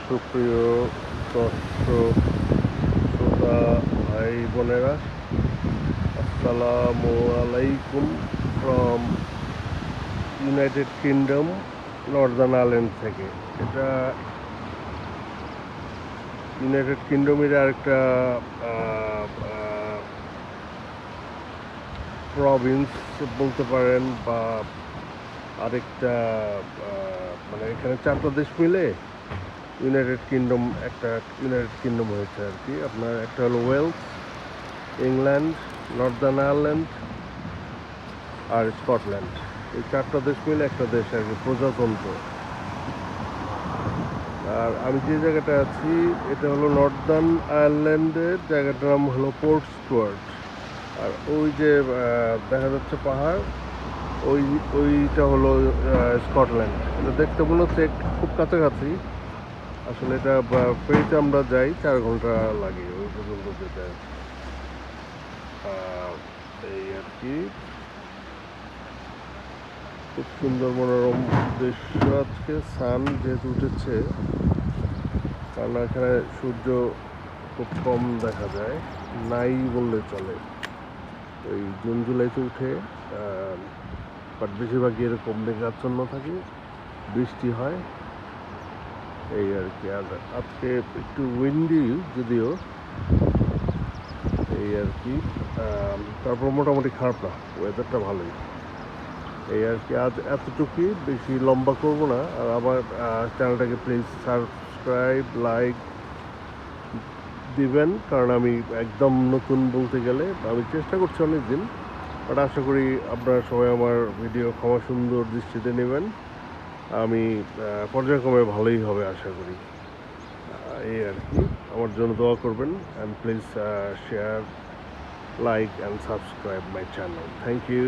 সুপ্রিয় দর্শক শ্রোতা ভাই বোনেরা, আসসালামু আলাইকুম from United kingdom, Northern Ireland থেকে। এটা ইউনাইটেড কিংডমের আরেকটা প্রভিন্স বলতে পারেন, বা আরেকটা মানে এখানে 4টা দেশ মিলে ইউনাইটেড কিংডম হয়েছে আর কি। আপনার একটা হলো ওয়েলস, ইংল্যান্ড, নর্দার্ন আয়ারল্যান্ড আর স্কটল্যান্ড। এই 4টা দেশ মিলে একটা দেশ আর কি, প্রজাতন্ত্র। আর আমি যে জায়গাটা আছি এটা হলো নর্দার্ন আয়ারল্যান্ডের, জায়গাটার নাম হলো পোর্ট স্টুয়ার্ট। আর ওই যে দেখা যাচ্ছে পাহাড়, ওইটা হলো স্কটল্যান্ড। এটা দেখতে মনে হচ্ছে খুব কাছাকাছি। আসলে এটা ফেরিতে আমরা যাই, 4 ঘন্টা লাগে ওই পর্যন্ত যেতে। এই আর কি, খুব সুন্দর মনোরম দৃশ্য। আজকে সান যেহেতু উঠেছে, কারণ এখানে সূর্য খুব কম দেখা যায়, নাই বললে চলে। ওই জুন জুলাইতে উঠে, বাট বেশিরভাগই এরকম মেঘাচ্ছন্ন থাকে, বৃষ্টি হয়, এই আর কি। আর আজকে একটু উইন্ডি যদিও, এই আর কি। তারপর মোটামুটি খারাপ না, ওয়েদারটা ভালোই। এই আর কি, আজ এতটুকুই, বেশি লম্বা করব না। আর আমার চ্যানেলটাকে প্লিজ সাবস্ক্রাইব, লাইক দিবেন, কারণ আমি একদম নতুন বলতে গেলে। আমি চেষ্টা করছি অনেক দিন, বাট আশা করি আপনারা সবাই আমার ভিডিও ক্ষমা সুন্দর দৃষ্টিতে নেবেন। আমি পর্যায়ক্রমে ভালোই হবে আশা করি। এই আর কি, আমার জন্য দোয়া করবেন, and please share, like and subscribe my channel. Thank you.